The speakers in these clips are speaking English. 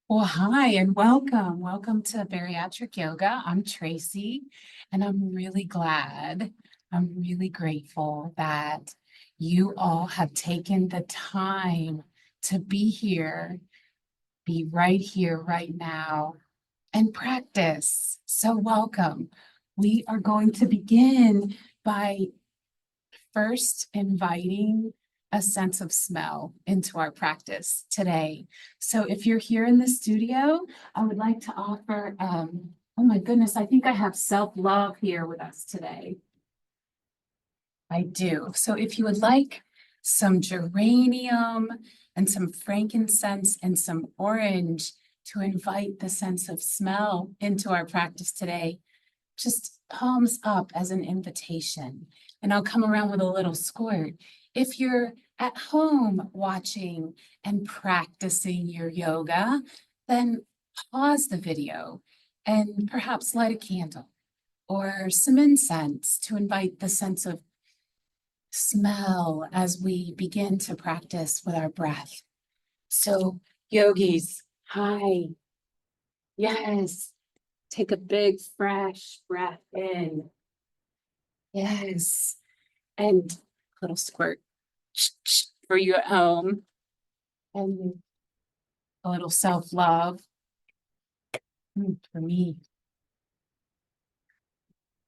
Well, hi and welcome. Welcome to Bariatric Yoga. I'm Tracy, and I'm really glad, I'm really grateful that you all have taken the time to be here, right now, and practice. So, welcome. We are going to begin by first inviting a sense of smell into our practice today. So if you're here in the studio, I would like to offer, oh my goodness, I think I have self-love here with us today. I do. So if you would like some geranium and some frankincense and some orange to invite the sense of smell into our practice today, just palms up as an invitation. And I'll come around with a little squirt. If you're at home watching and practicing your yoga, then pause the video and perhaps light a candle or some incense to invite the sense of smell as we begin to practice with our breath. So, yogis, hi. Yes. Take a big, fresh breath in. Yes. And a little squirt for you at home. And a little self-love for me,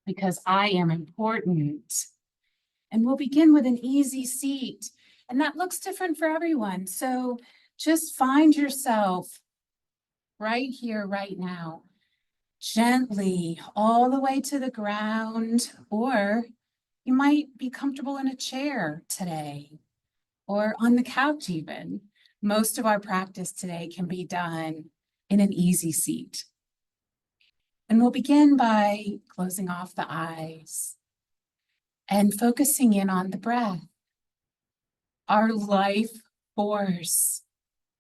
because I am important. And we'll begin with an easy seat. And that looks different for everyone. So just find yourself right here, right now, gently all the way to the ground, or you might be comfortable in a chair today or on the couch even. Most of our practice today can be done in an easy seat. And we'll begin by closing off the eyes and focusing in on the breath, our life force,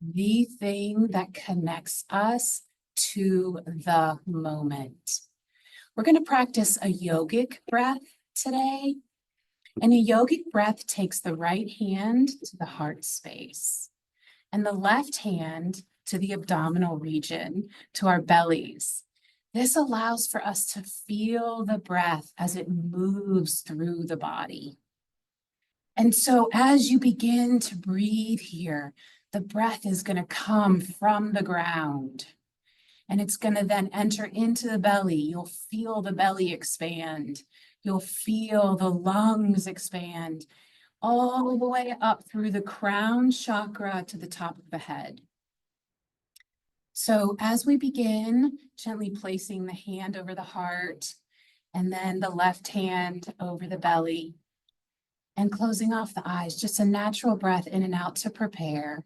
the thing that connects us to the moment. We're going to practice a yogic breath today. And a yogic breath takes the right hand to the heart space and the left hand to the abdominal region, to our bellies. This allows for us to feel the breath as it moves through the body. And so as you begin to breathe here, the breath is going to come from the ground and it's going to then enter into the belly. You'll feel the belly expand. You'll feel the lungs expand all the way up through the crown chakra to the top of the head. So as we begin, gently placing the hand over the heart and then the left hand over the belly and closing off the eyes, just a natural breath in and out to prepare.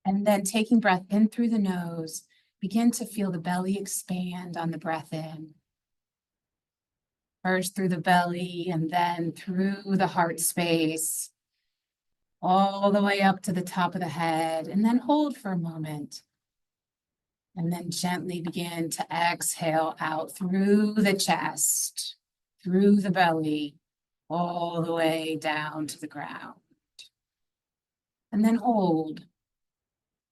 And then taking breath in through the nose, begin to feel the belly expand on the breath in. First through the belly and then through the heart space, all the way up to the top of the head, and then hold for a moment. And then gently begin to exhale out through the chest, through the belly, all the way down to the ground. And then hold.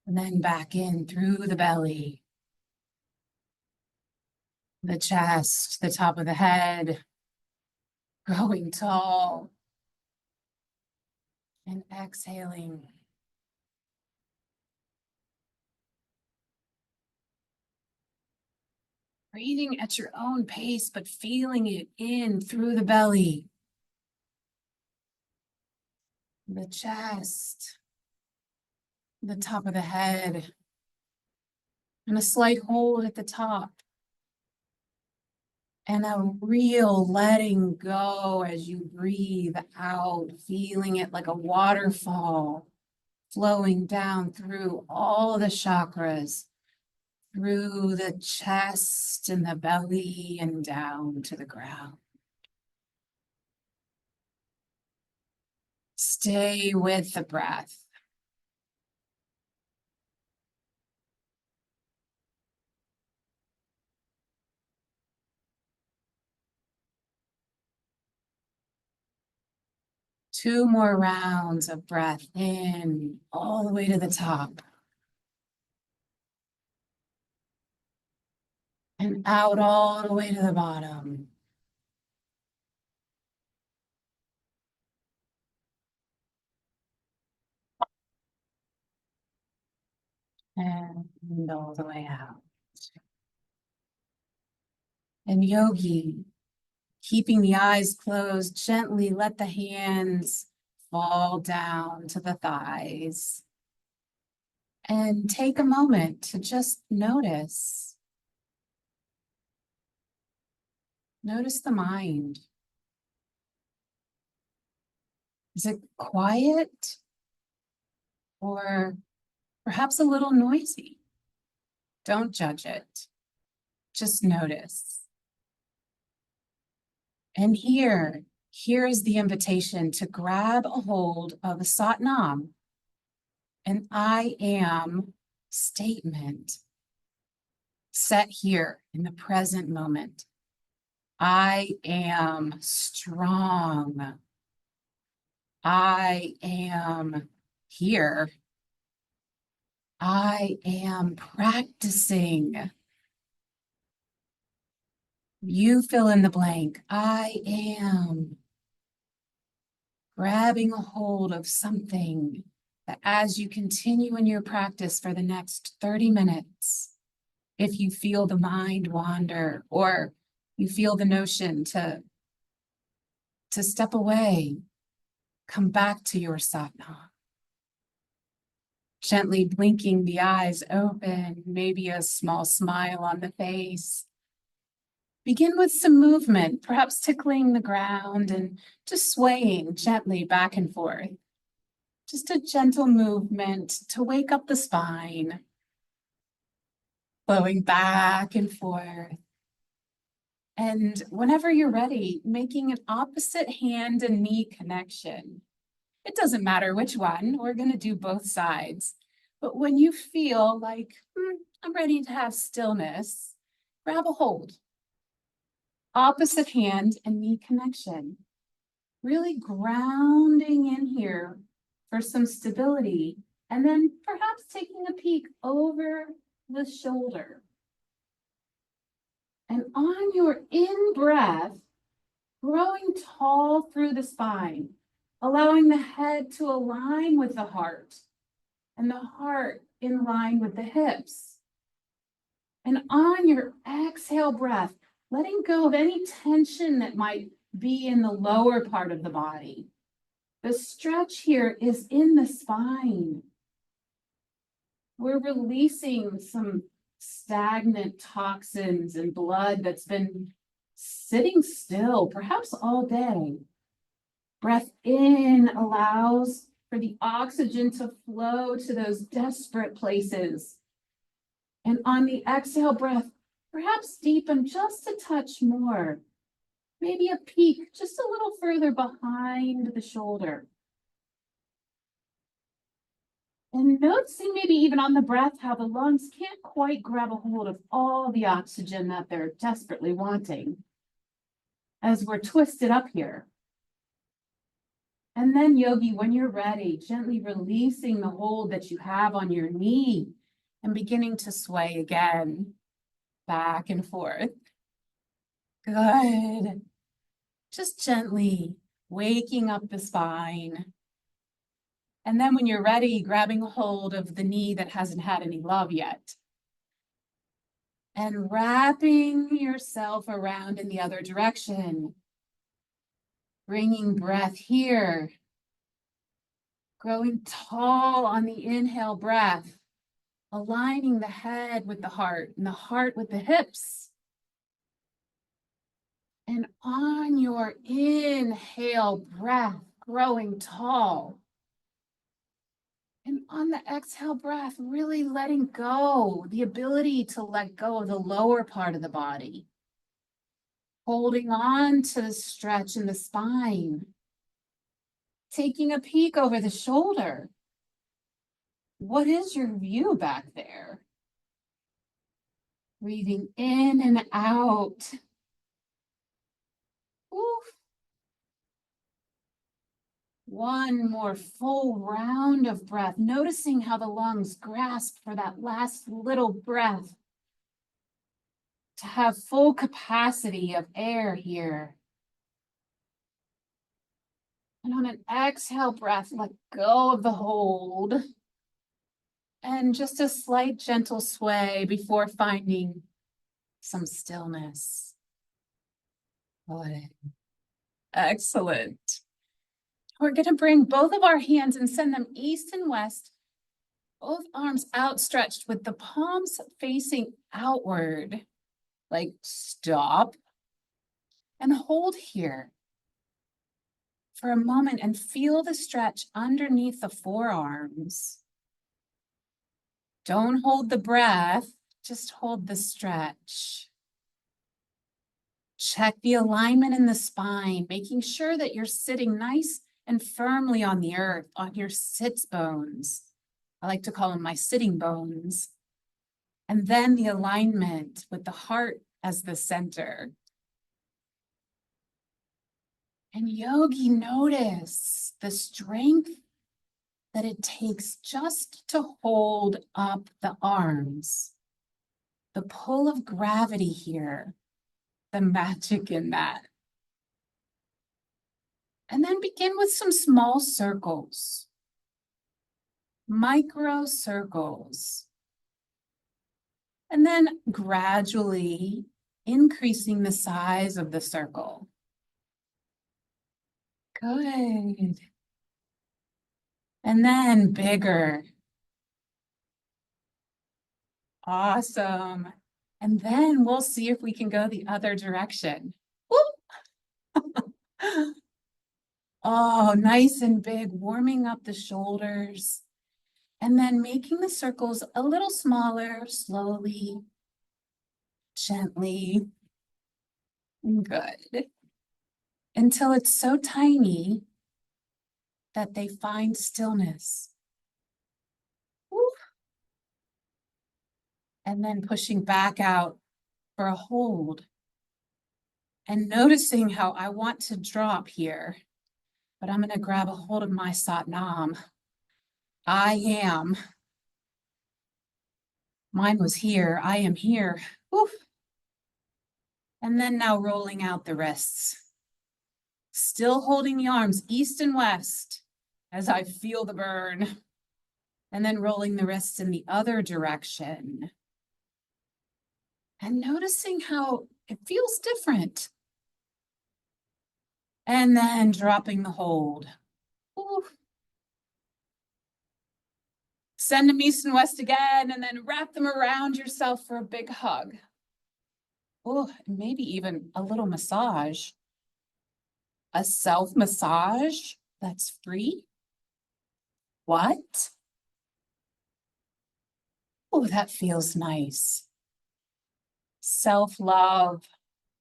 And then back in through the belly, the chest, the top of the head, growing tall. And exhaling. Breathing at your own pace, but feeling it in through the belly, the chest, the top of the head, and a slight hold at the top. And a real letting go as you breathe out, feeling it like a waterfall flowing down through all the chakras, through the chest and the belly and down to the ground. Stay with the breath. 2 more rounds of breath in all the way to the top. And out all the way to the bottom. And all the way out. And yogi, keeping the eyes closed, gently let the hands fall down to the thighs. And take a moment to just notice. Notice the mind. Is it quiet or perhaps a little noisy? Don't judge it. Just notice. And here is the invitation to grab a hold of a Satnam, an I am statement set here in the present moment. I am strong. I am here. I am practicing. You fill in the blank. I am grabbing a hold of something that as you continue in your practice for the next 30 minutes, if you feel the mind wander or you feel the notion to step away, come back to your Satnam. Gently blinking the eyes open, maybe a small smile on the face. Begin with some movement, perhaps tickling the ground and just swaying gently back and forth. Just a gentle movement to wake up the spine, flowing back and forth. And whenever you're ready, making an opposite hand and knee connection. It doesn't matter which one, we're going to do both sides. But when you feel like, I'm ready to have stillness, grab a hold. Opposite hand and knee connection. Really grounding in here for some stability. And then perhaps taking a peek over the shoulder. And on your in-breath, growing tall through the spine, allowing the head to align with the heart and the heart in line with the hips. And on your exhale breath, letting go of any tension that might be in the lower part of the body. The stretch here is in the spine. We're releasing some stagnant toxins and blood that's been sitting still, perhaps all day. Breath in allows for the oxygen to flow to those desperate places. And on the exhale breath, perhaps deepen just a touch more. Maybe a peak just a little further behind the shoulder. And noticing maybe even on the breath how the lungs can't quite grab a hold of all the oxygen that they're desperately wanting as we're twisted up here. And then yogi, when you're ready, gently releasing the hold that you have on your knee and beginning to sway again, back and forth. Good. Just gently waking up the spine. And then when you're ready, grabbing a hold of the knee that hasn't had any love yet. And wrapping yourself around in the other direction. Bringing breath here. Growing tall on the inhale breath. Aligning the head with the heart and the heart with the hips. And on your inhale breath, growing tall. And on the exhale breath, really letting go, the ability to let go of the lower part of the body. Holding on to the stretch in the spine. Taking a peek over the shoulder. What is your view back there? Breathing in and out. Oof. One more full round of breath, noticing how the lungs grasp for that last little breath to have full capacity of air here. And on an exhale breath, let go of the hold. And just a slight gentle sway before finding some stillness. Good. Excellent. We're going to bring both of our hands and send them east and west, both arms outstretched with the palms facing outward. Like stop and hold here for a moment and feel the stretch underneath the forearms. Don't hold the breath, just hold the stretch. Check the alignment in the spine, making sure that you're sitting nice and firmly on the earth, on your sits bones. I like to call them my sitting bones. And then the alignment with the heart as the center. And yogi, notice the strength that it takes just to hold up the arms. The pull of gravity here, the magic in that. And then begin with some small circles, micro circles. And then gradually increasing the size of the circle. Good. And then bigger. Awesome. And then we'll see if we can go the other direction. Oh, nice and big, warming up the shoulders. And then making the circles a little smaller, slowly, gently. Good. Until it's so tiny that they find stillness. Woo. And then pushing back out for a hold. And noticing how I want to drop here, but I'm going to grab a hold of my Satnam. I am. Mine was here. I am here. Woo. And then now rolling out the wrists. Still holding the arms east and west as I feel the burn. And then rolling the wrists in the other direction. And noticing how it feels different. And then dropping the hold. Ooh. Send them east and west again, and then wrap them around yourself for a big hug. Oh, maybe even a little massage. A self-massage that's free. What? Oh, that feels nice. Self-love,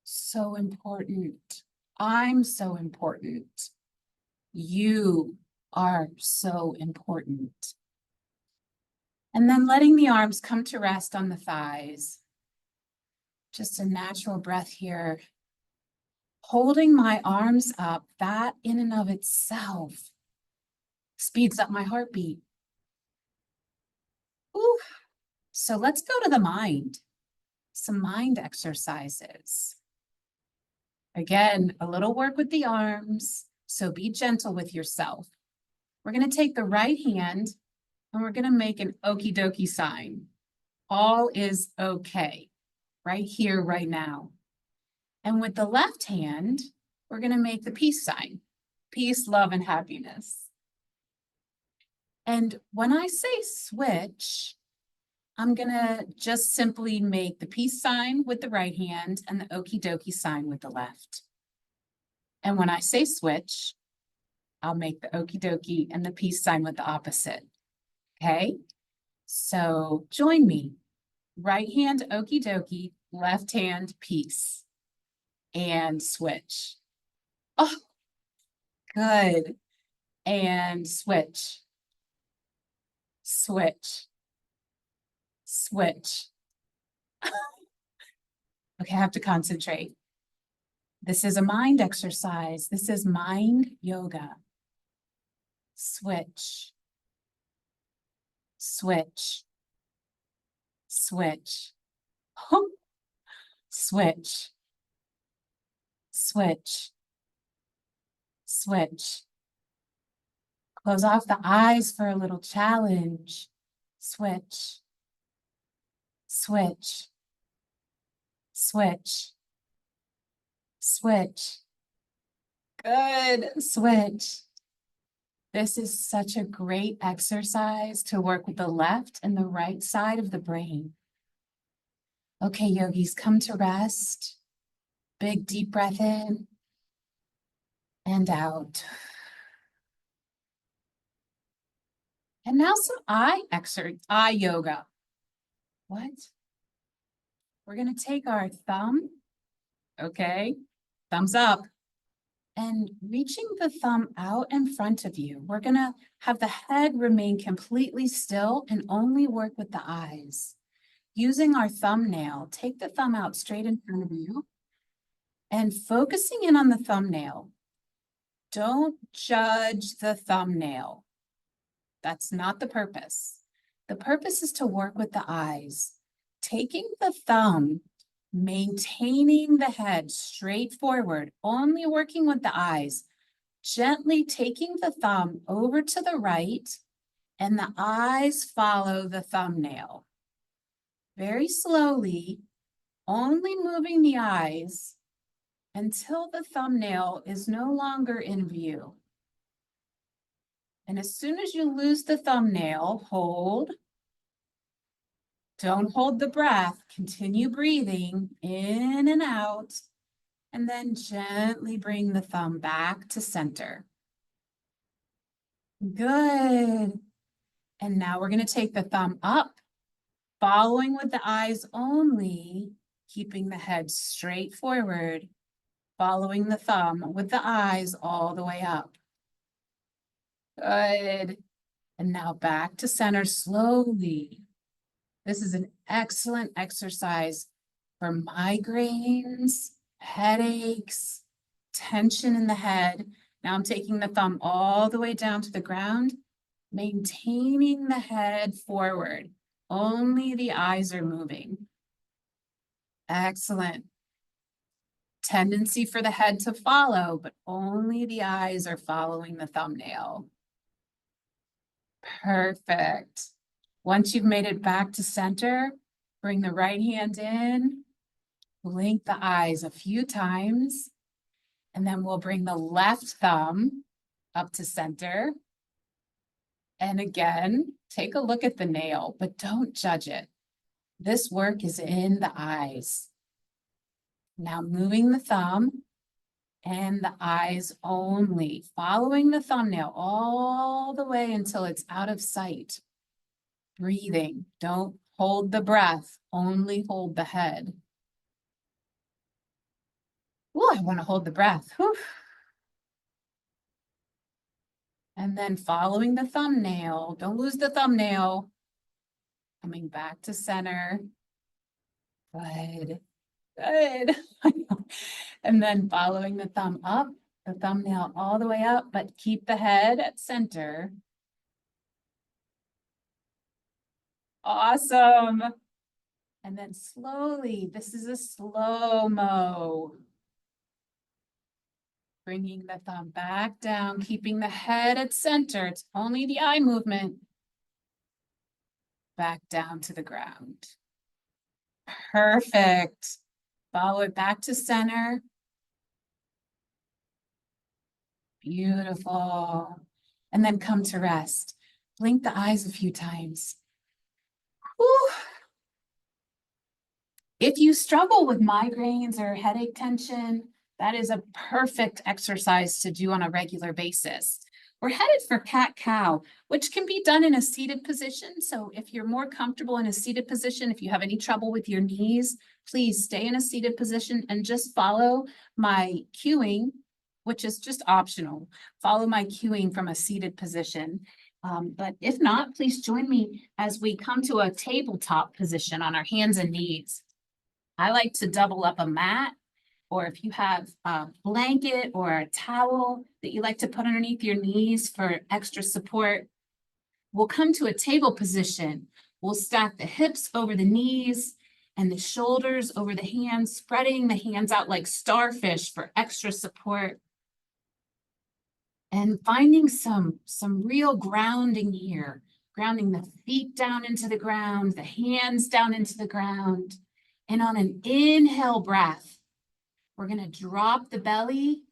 so important. I'm so important. You are so important. And then letting the arms come to rest on the thighs. Just a natural breath here. Holding my arms up, that in and of itself speeds up my heartbeat. Ooh. So let's go to the mind. Some mind exercises. Again, a little work with the arms, so be gentle with yourself. We're going to take the right hand and we're going to make an okie dokie sign. All is okay, right here, right now. And with the left hand, we're going to make the peace sign. Peace, love, and happiness. And when I say switch, I'm going to just simply make the peace sign with the right hand and the okie dokie sign with the left. And when I say switch, I'll make the okie dokie and the peace sign with the opposite. Okay? So join me. Right hand okie dokie, left hand peace. And switch. Oh, good. And switch. Switch. Switch. Okay, I have to concentrate. This is a mind exercise. This is mind yoga. switch, switch, switch, switch, switch, switch. Close off the eyes for a little challenge. Switch, switch, switch, switch. Good, switch. This is such a great exercise to work with the left and the right side of the brain. Okay, yogis, come to rest. Big deep breath in and out. And now some eye yoga. What? We're gonna take our thumb, okay, thumbs up, and reaching the thumb out in front of you. We're gonna have the head remain completely still and only work with the eyes. Using our thumbnail, take the thumb out straight in front of you and focusing in on the thumbnail. Don't judge the thumbnail. That's not the purpose. The purpose is to work with the eyes. Taking the thumb, maintaining the head straight forward, only working with the eyes, gently taking the thumb over to the right, and the eyes follow the thumbnail. Very slowly, only moving the eyes until the thumbnail is no longer in view. And as soon as you lose the thumbnail, hold. Don't hold the breath. Continue breathing in and out. And then gently bring the thumb back to center. Good. And now we're going to take the thumb up, following with the eyes only, keeping the head straight forward, following the thumb with the eyes all the way up. Good. And now back to center slowly. This is an excellent exercise for migraines, headaches, tension in the head. Now I'm taking the thumb all the way down to the ground, maintaining the head forward. Only the eyes are moving. Excellent. Tendency for the head to follow, but only the eyes are following the thumbnail. Perfect. Once you've made it back to center, bring the right hand in, blink the eyes a few times, and then we'll bring the left thumb up to center. And again, take a look at the nail, but don't judge it. This work is in the eyes. Now moving the thumb and the eyes only, following the thumbnail all the way until it's out of sight. Breathing, don't hold the breath, only hold the head. Oh, I want to hold the breath. Whew. And then following the thumbnail, don't lose the thumbnail. Coming back to center. Good, good. And then following the thumb up, the thumbnail all the way up, but keep the head at center. Awesome. And then slowly, this is a slow-mo. Bringing the thumb back down, keeping the head at center. It's only the eye movement. Back down to the ground. Perfect. Follow it back to center. Beautiful. And then come to rest. Blink the eyes a few times. Whew. If you struggle with migraines or headache tension, that is a perfect exercise to do on a regular basis. We're headed for cat-cow, which can be done in a seated position. So if you're more comfortable in a seated position, if you have any trouble with your knees, please stay in a seated position and just follow my cueing, which is just optional. Follow my cueing from a seated position. But if not, please join me as we come to a tabletop position on our hands and knees. I like to double up a mat or if you have a blanket or a towel that you like to put underneath your knees for extra support, we'll come to a table position. We'll stack the hips over the knees and the shoulders over the hands, spreading the hands out like starfish for extra support. And finding some real grounding here, grounding the feet down into the ground, the hands down into the ground. And on an inhale breath, we're gonna drop the belly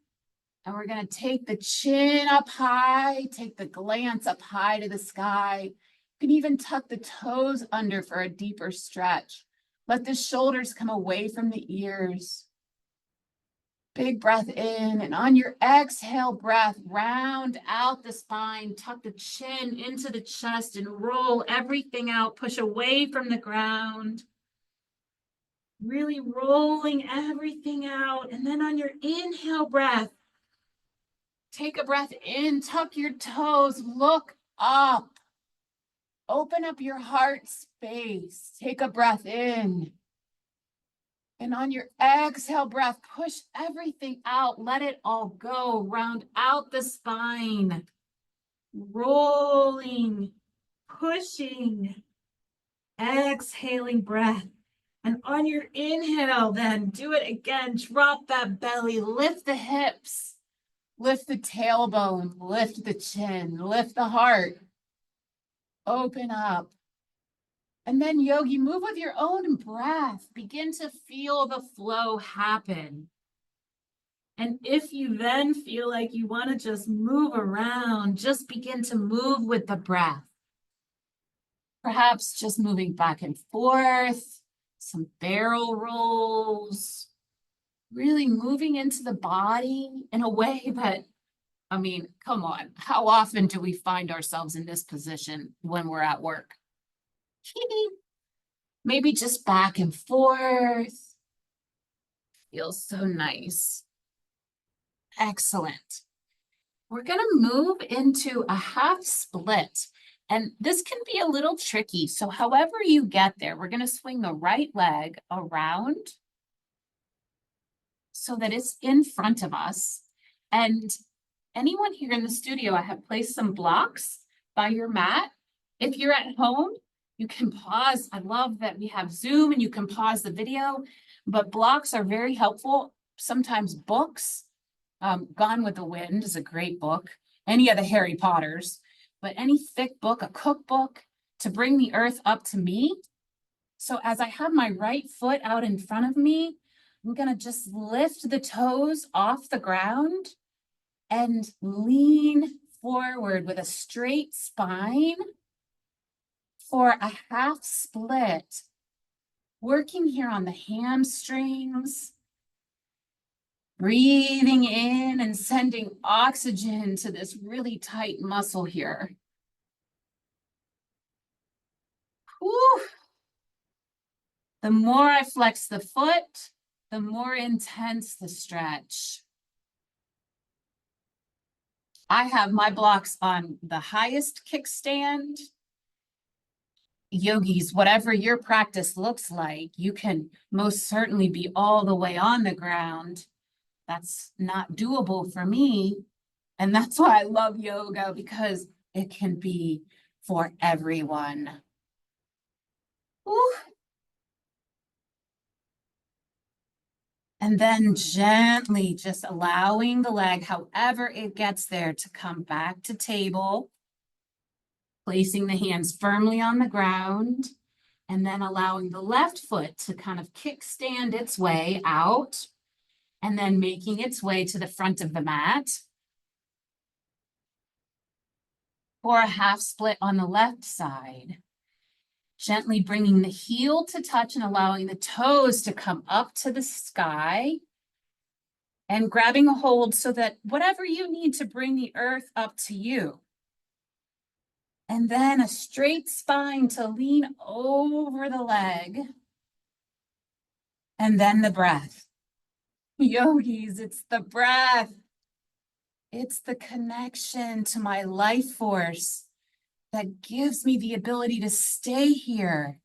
and we're gonna take the chin up high, take the glance up high to the sky. You can even tuck the toes under for a deeper stretch. Let the shoulders come away from the ears. Big breath in, and on your exhale breath, round out the spine, tuck the chin into the chest and roll everything out, push away from the ground. Really rolling everything out. And then on your inhale breath, take a breath in, tuck your toes, look up. Open up your heart space. Take a breath in. And on your exhale breath, push everything out. Let it all go. Round out the spine. Rolling, pushing, exhaling breath. And on your inhale, then do it again. Drop that belly, lift the hips, lift the tailbone, lift the chin, lift the heart. Open up. And then, yogi, move with your own breath. Begin to feel the flow happen. And if you then feel like you want to just move around, just begin to move with the breath. Perhaps just moving back and forth, some barrel rolls, really moving into the body in a way that, I mean, come on, how often do we find ourselves in this position when we're at work? Maybe just back and forth. Feels so nice. Excellent. We're going to move into a half split. And this can be a little tricky. So however you get there, we're going to swing the right leg around so that it's in front of us. And anyone here in the studio, I have placed some blocks by your mat. If you're at home, you can pause. I love that we have Zoom and you can pause the video, but blocks are very helpful. Sometimes books, Gone with the Wind is a great book. Any of the Harry Potters, but any thick book, a cookbook, to bring the earth up to me. So as I have my right foot out in front of me, I'm gonna just lift the toes off the ground and lean forward with a straight spine for a half split. Working here on the hamstrings, breathing in and sending oxygen to this really tight muscle here. Whew. The more I flex the foot, the more intense the stretch. I have my blocks on the highest kickstand. Yogis, whatever your practice looks like, you can most certainly be all the way on the ground. That's not doable for me. And that's why I love yoga, because it can be for everyone. Whew. And then gently just allowing the leg, however it gets there, to come back to table. Placing the hands firmly on the ground. And then allowing the left foot to kind of kickstand its way out. And then making its way to the front of the mat. For a half split on the left side. Gently bringing the heel to touch and allowing the toes to come up to the sky. And grabbing a hold so that whatever you need to bring the earth up to you. And then a straight spine to lean over the leg. And then the breath. Yogis, it's the breath. It's the connection to my life force that gives me the ability to stay here.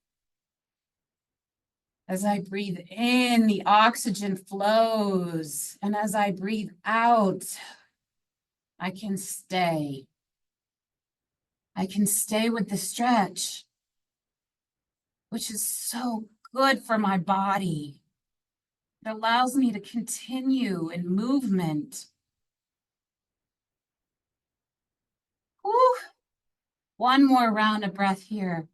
As I breathe in, the oxygen flows. And as I breathe out, I can stay. I can stay with the stretch, which is so good for my body. It allows me to continue in movement. Whew. One more round of breath here.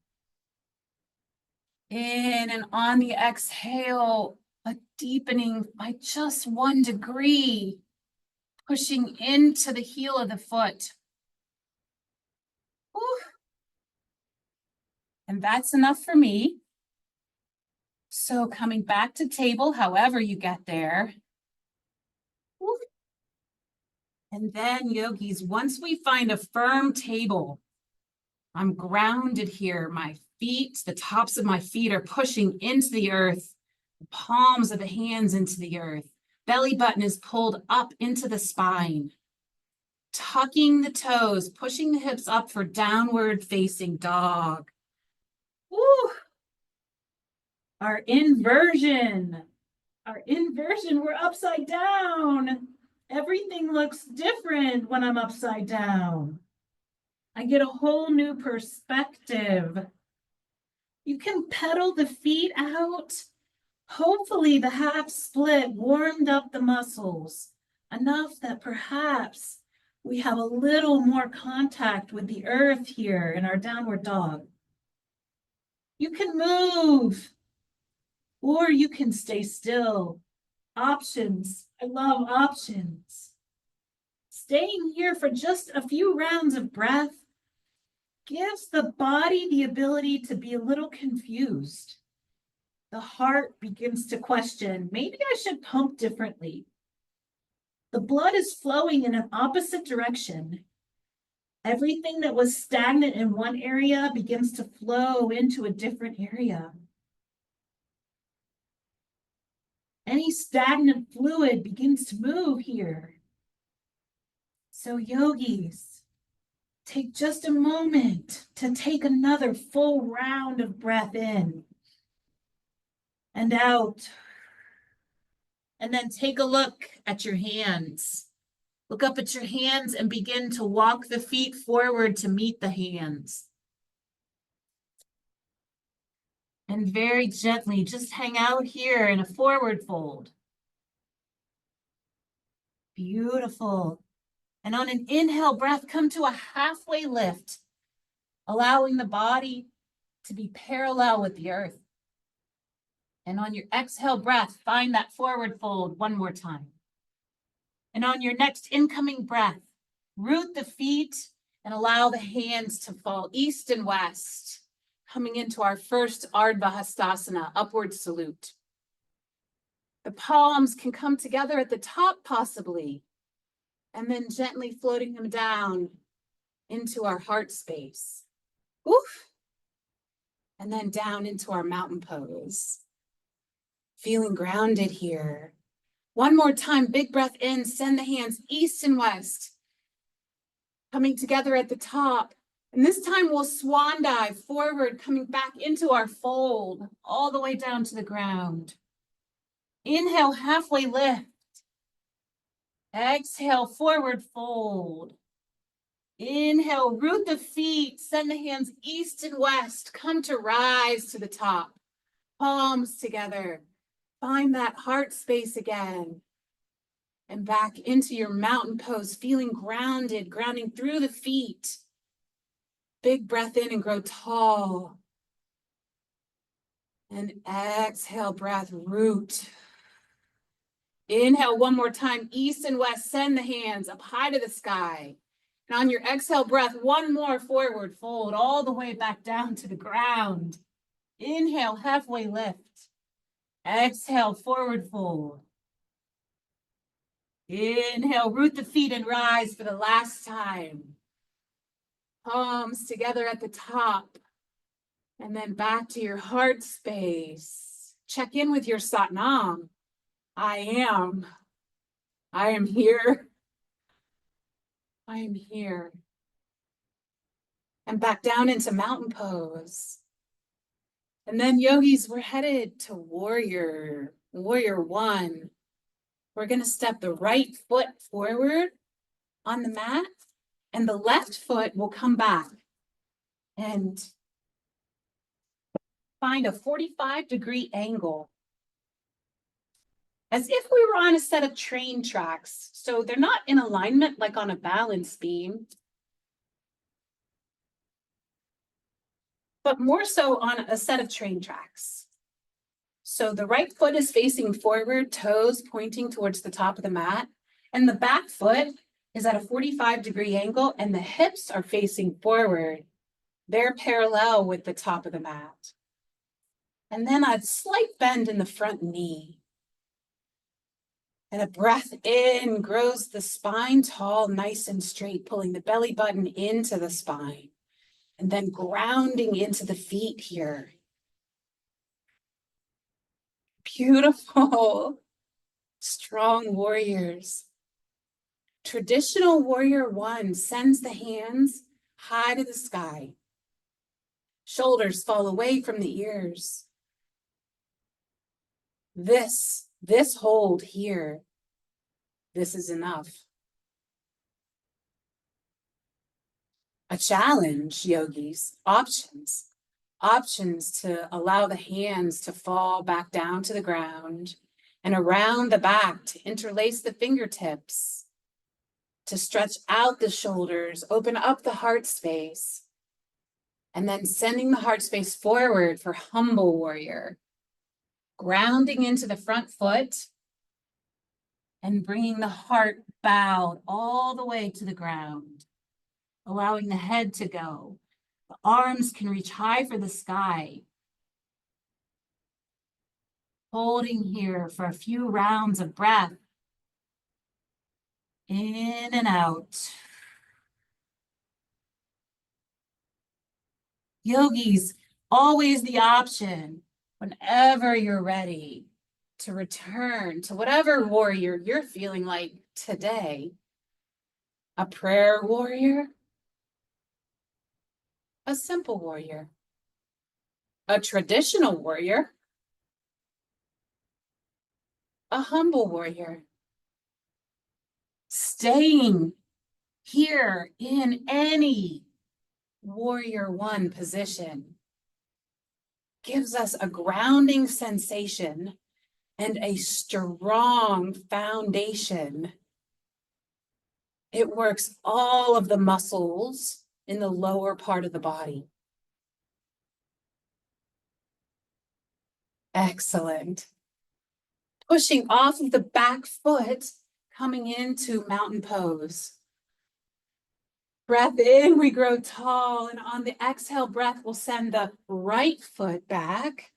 In and on the exhale, a deepening by just 1 degree, pushing into the heel of the foot. Whew. And that's enough for me. So coming back to table, however you get there. Whew. And then yogis, once we find a firm table, I'm grounded here. My feet, the tops of my feet are pushing into the earth, the palms of the hands into the earth. Belly button is pulled up into the spine. Tucking the toes, pushing the hips up for downward facing dog. Woo! Our inversion, we're upside down. Everything looks different when I'm upside down. I get a whole new perspective. You can pedal the feet out. Hopefully the half split warmed up the muscles enough that perhaps we have a little more contact with the earth here in our downward dog. You can move, or you can stay still. Options. I love options. Staying here for just a few rounds of breath gives the body the ability to be a little confused. The heart begins to question, maybe I should pump differently. The blood is flowing in an opposite direction. Everything that was stagnant in one area begins to flow into a different area. Any stagnant fluid begins to move here. So yogis, take just a moment to take another full round of breath in and out. And then take a look at your hands. Look up at your hands and begin to walk the feet forward to meet the hands. And very gently, just hang out here in a forward fold. Beautiful. And on an inhale breath, come to a halfway lift, allowing the body to be parallel with the earth. And on your exhale breath, find that forward fold one more time. And on your next incoming breath, root the feet and allow the hands to fall east and west, coming into our first Ardha Hastasana, upward salute. The palms can come together at the top possibly, and then gently floating them down into our heart space. Oof. And then down into our mountain pose. Feeling grounded here. One more time, big breath in, send the hands east and west, coming together at the top. And this time we'll swan dive forward, coming back into our fold, all the way down to the ground. Inhale, halfway lift. Exhale, forward fold. Inhale, root the feet, send the hands east and west, come to rise to the top. Palms together. Find that heart space again. And back into your mountain pose, feeling grounded, grounding through the feet. Big breath in and grow tall. And exhale, breath, root. Inhale one more time, east and west, send the hands up high to the sky. And on your exhale breath, one more forward fold, all the way back down to the ground. Inhale, halfway lift. Exhale, forward fold. Inhale, root the feet and rise for the last time. Palms together at the top. And then back to your heart space. Check in with your Satnam. I am here. I am here. And back down into mountain pose. And then yogis, we're headed to warrior one. We're going to step the right foot forward on the mat, and the left foot will come back and find a 45-degree angle, as if we were on a set of train tracks. So they're not in alignment like on a balance beam, but more so on a set of train tracks. So the right foot is facing forward, toes pointing towards the top of the mat, and the back foot is at a 45-degree angle, and the hips are facing forward. They're parallel with the top of the mat. And then a slight bend in the front knee. And a breath in grows the spine tall, nice and straight, pulling the belly button into the spine. And then grounding into the feet here. Beautiful. Strong warriors. Traditional warrior one sends the hands high to the sky. Shoulders fall away from the ears. This hold here, this is enough. A challenge, yogis, options. Options to allow the hands to fall back down to the ground and around the back to interlace the fingertips, to stretch out the shoulders, open up the heart space, and then sending the heart space forward for humble warrior. Grounding into the front foot and bringing the heart bowed all the way to the ground, allowing the head to go. The arms can reach high for the sky. Holding here for a few rounds of breath. In and out. Yogis, always the option, whenever you're ready, to return to whatever warrior you're feeling like today. A prayer warrior, a simple warrior, a traditional warrior, a humble warrior. Staying here in any warrior one position gives us a grounding sensation and a strong foundation. It works all of the muscles in the lower part of the body. Excellent. Pushing off of the back foot, coming into mountain pose. Breath in, we grow tall, and on the exhale breath, we'll send the right foot back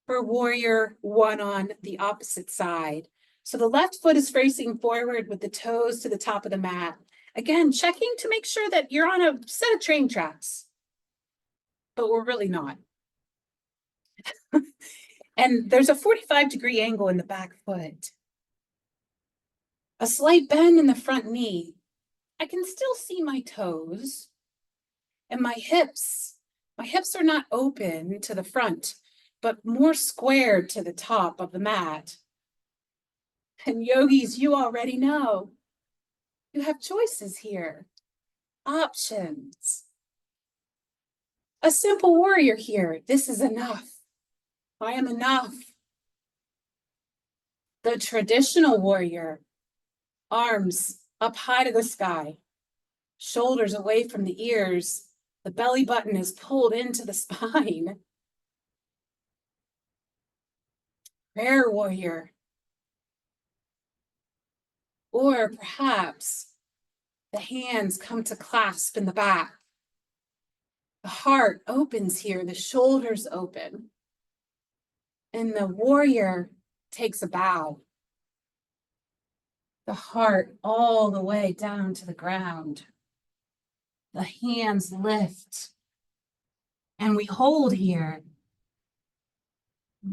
for warrior one on the opposite side. So the left foot is facing forward with the toes to the top of the mat. Again, checking to make sure that you're on a set of train tracks, but we're really not. And there's a 45-degree angle in the back foot. A slight bend in the front knee. I can still see my toes and my hips. My hips are not open to the front, but more squared to the top of the mat. And yogis, you already know. You have choices here, options. A simple warrior here. This is enough. I am enough. The traditional warrior, arms up high to the sky, shoulders away from the ears. The belly button is pulled into the spine. Prayer warrior. Or perhaps the hands come to clasp in the back. The heart opens here, the shoulders open. And the warrior takes a bow. The heart all the way down to the ground. The hands lift. And we hold here.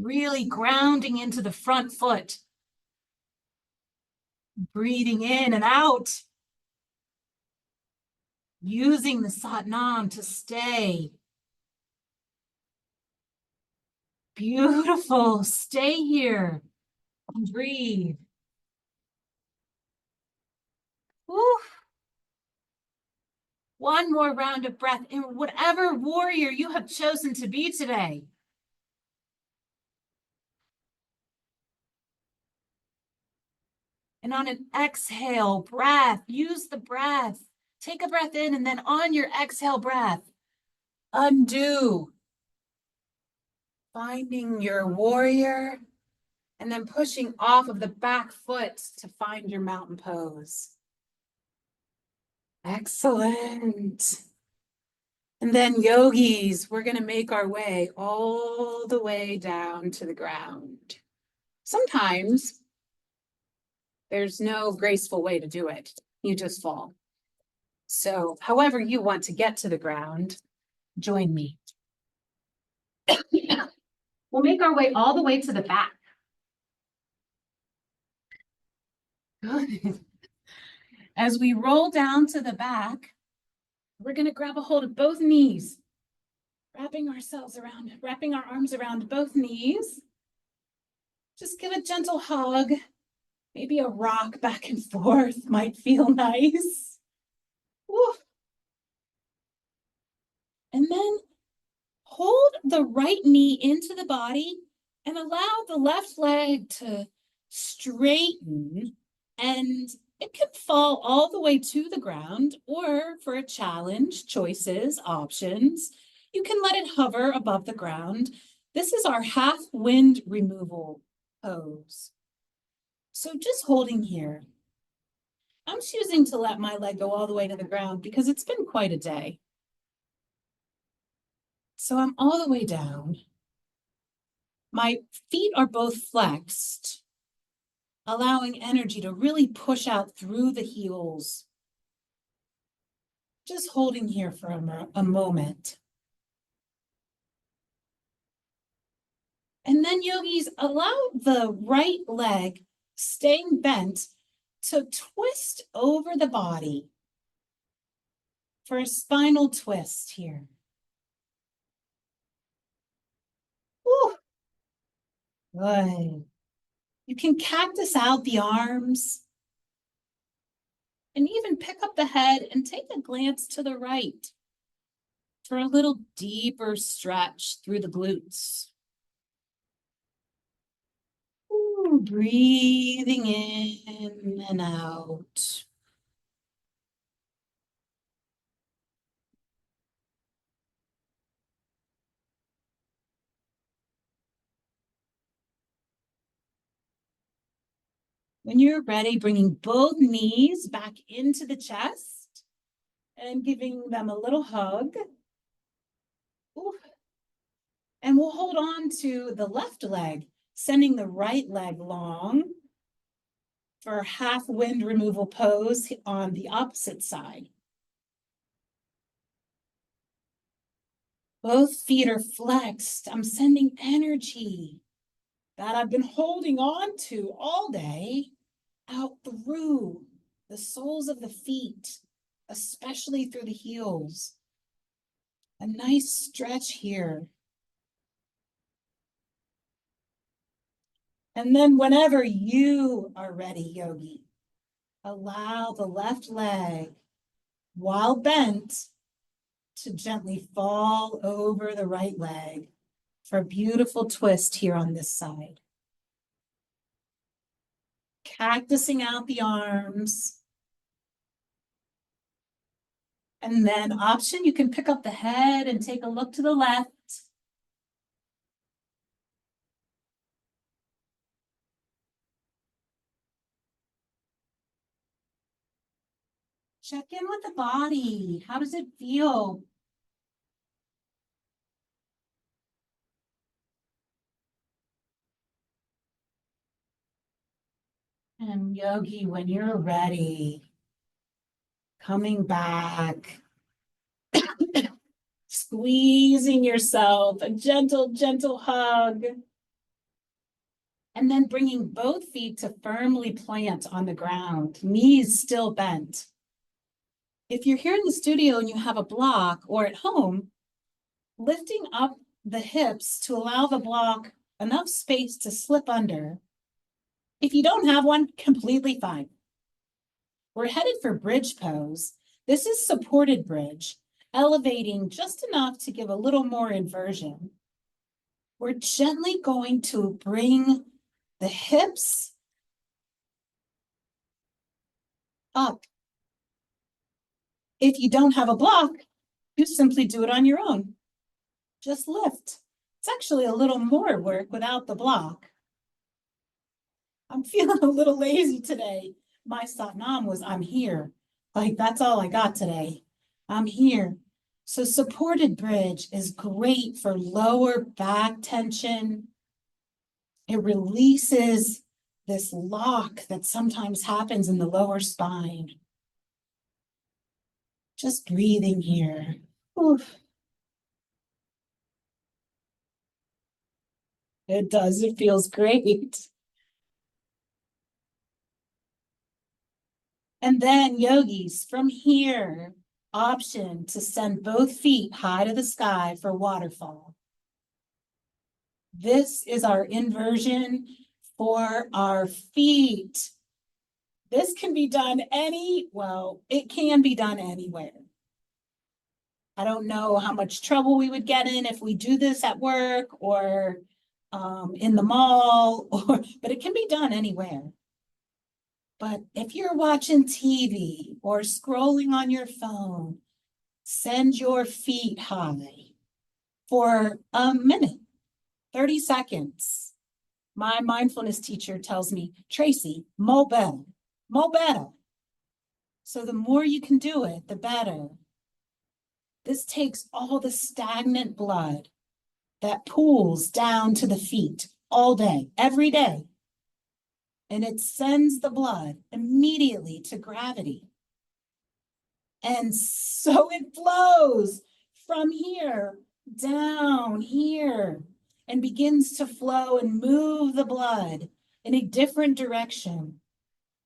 Really grounding into the front foot. Breathing in and out. Using the Satnam to stay. Beautiful. Stay here and breathe. Woo. One more round of breath in whatever warrior you have chosen to be today. And on an exhale breath, use the breath. Take a breath in, and then on your exhale breath, undo. Finding your warrior, and then pushing off of the back foot to find your mountain pose. Excellent. And then yogis, we're going to make our way all the way down to the ground. Sometimes there's no graceful way to do it. You just fall. So however you want to get to the ground, join me. We'll make our way all the way to the back. Good. As we roll down to the back, we're going to grab a hold of both knees, wrapping our arms around both knees. Just give a gentle hug. Maybe a rock back and forth might feel nice. Woo. And then hold the right knee into the body and allow the left leg to straighten, and it can fall all the way to the ground, or for a challenge, choices, options, you can let it hover above the ground. This is our half wind removal pose. So just holding here. I'm choosing to let my leg go all the way to the ground because it's been quite a day. So I'm all the way down. My feet are both flexed, allowing energy to really push out through the heels. Just holding here for a moment. And then yogis, allow the right leg staying bent to twist over the body for a spinal twist here. Woo. Good. You can cactus out the arms and even pick up the head and take a glance to the right for a little deeper stretch through the glutes. Ooh, breathing in and out. When you're ready, bringing both knees back into the chest and giving them a little hug. Ooh. And we'll hold on to the left leg, sending the right leg long for half wind removal pose on the opposite side. Both feet are flexed. I'm sending energy that I've been holding on to all day out through the soles of the feet, especially through the heels. A nice stretch here. And then whenever you are ready, yogi, allow the left leg, while bent, to gently fall over the right leg for a beautiful twist here on this side. Cactusing out the arms. And then option, you can pick up the head and take a look to the left. Check in with the body. How does it feel? And yogi, when you're ready, coming back, squeezing yourself, a gentle, gentle hug. And then bringing both feet to firmly plant on the ground, knees still bent. If you're here in the studio and you have a block, or at home, lifting up the hips to allow the block enough space to slip under. If you don't have one, completely fine. We're headed for bridge pose. This is supported bridge, elevating just enough to give a little more inversion. We're gently going to bring the hips up. If you don't have a block, you simply do it on your own. Just lift. It's actually a little more work without the block. I'm feeling a little lazy today. My Satnam was, I'm here. Like, that's all I got today. I'm here. So supported bridge is great for lower back tension. It releases this lock that sometimes happens in the lower spine. Just breathing here. Oof. It does. It feels great. And then yogis, from here, option to send both feet high to the sky for waterfall. This is our inversion for our feet. This can be done it can be done anywhere. I don't know how much trouble we would get in if we do this at work or in the mall, but it can be done anywhere. But if you're watching TV or scrolling on your phone, send your feet high for a minute, 30 seconds. My mindfulness teacher tells me, Tracy, mo better, mo better. So the more you can do it, the better. This takes all the stagnant blood that pools down to the feet all day, every day. And it sends the blood immediately to gravity. And so it flows from here down here and begins to flow and move the blood in a different direction.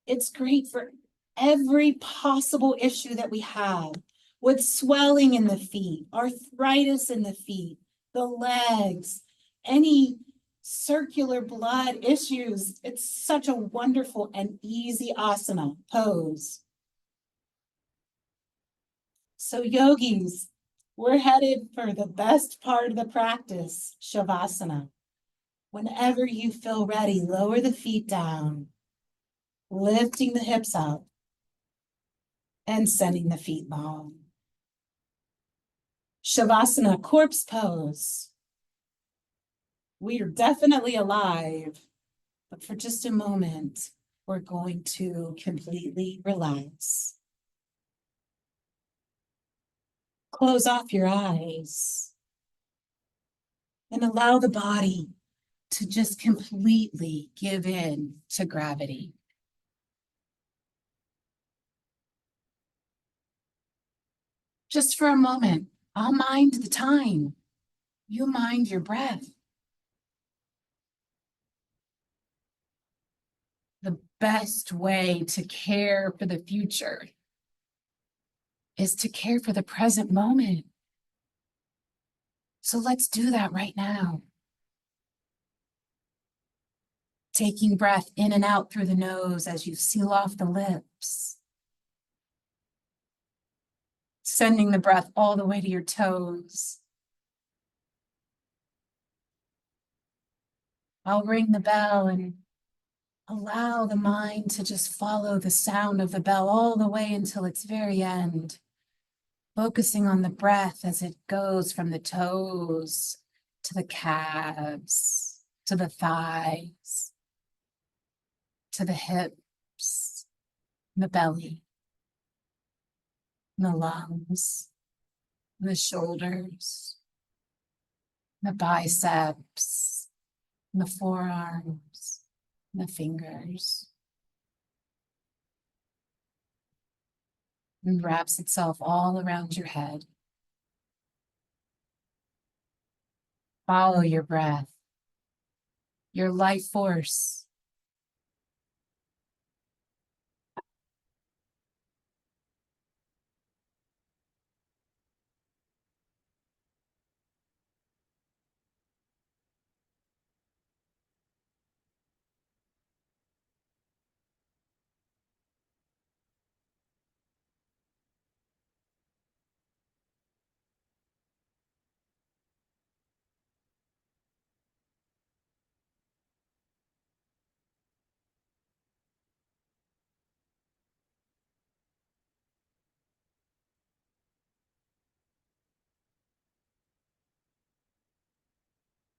It's great for every possible issue that we have with swelling in the feet, arthritis in the feet, the legs, any circular blood issues. It's such a wonderful and easy asana pose. So yogis, we're headed for the best part of the practice, Shavasana. Whenever you feel ready, lower the feet down, lifting the hips up, and sending the feet long. Shavasana, corpse pose. We are definitely alive, but for just a moment, we're going to completely relax. Close off your eyes and allow the body to just completely give in to gravity. Just for a moment, I'll mind the time. You mind your breath. The best way to care for the future is to care for the present moment. So let's do that right now. Taking breath in and out through the nose as you seal off the lips. Sending the breath all the way to your toes. I'll ring the bell and allow the mind to just follow the sound of the bell all the way until its very end. Focusing on the breath as it goes from the toes to the calves, to the thighs, to the hips, the belly, the lungs, the shoulders, the biceps, the forearms, the fingers. And wraps itself all around your head. Follow your breath, your life force.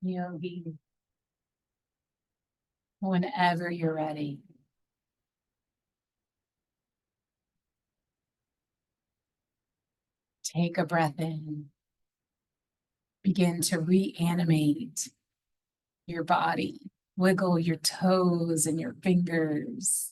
Yogi, whenever you're ready. Take a breath in. Begin to reanimate your body. Wiggle your toes and your fingers.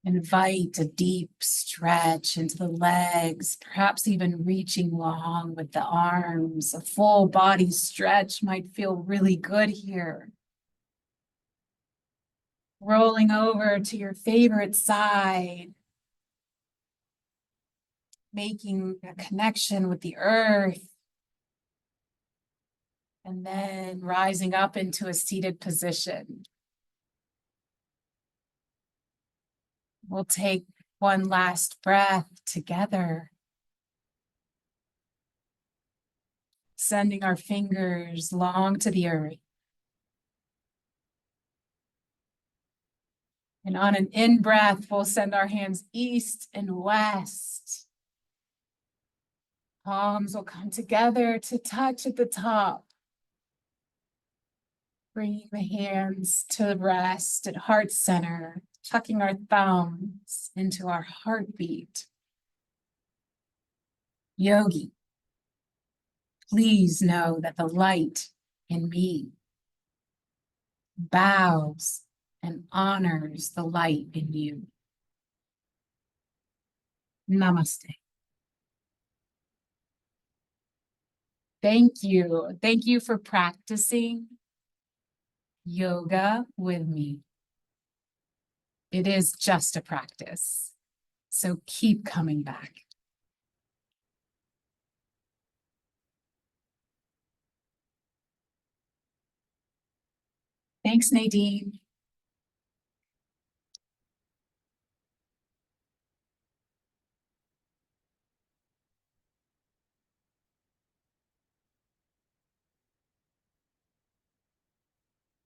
Invite a deep stretch into the legs, perhaps even reaching long with the arms. A full body stretch might feel really good here. Rolling over to your favorite side, making a connection with the earth, and then rising up into a seated position. We'll take one last breath together, sending our fingers long to the earth. And on an in-breath, we'll send our hands east and west. Palms will come together to touch at the top. Bringing the hands to rest at heart center, tucking our thumbs into our heartbeat. Yogi, please know that the light in me bows and honors the light in you. Namaste. Thank you. Thank you for practicing yoga with me. It is just a practice, so keep coming back. Thanks, Nadine.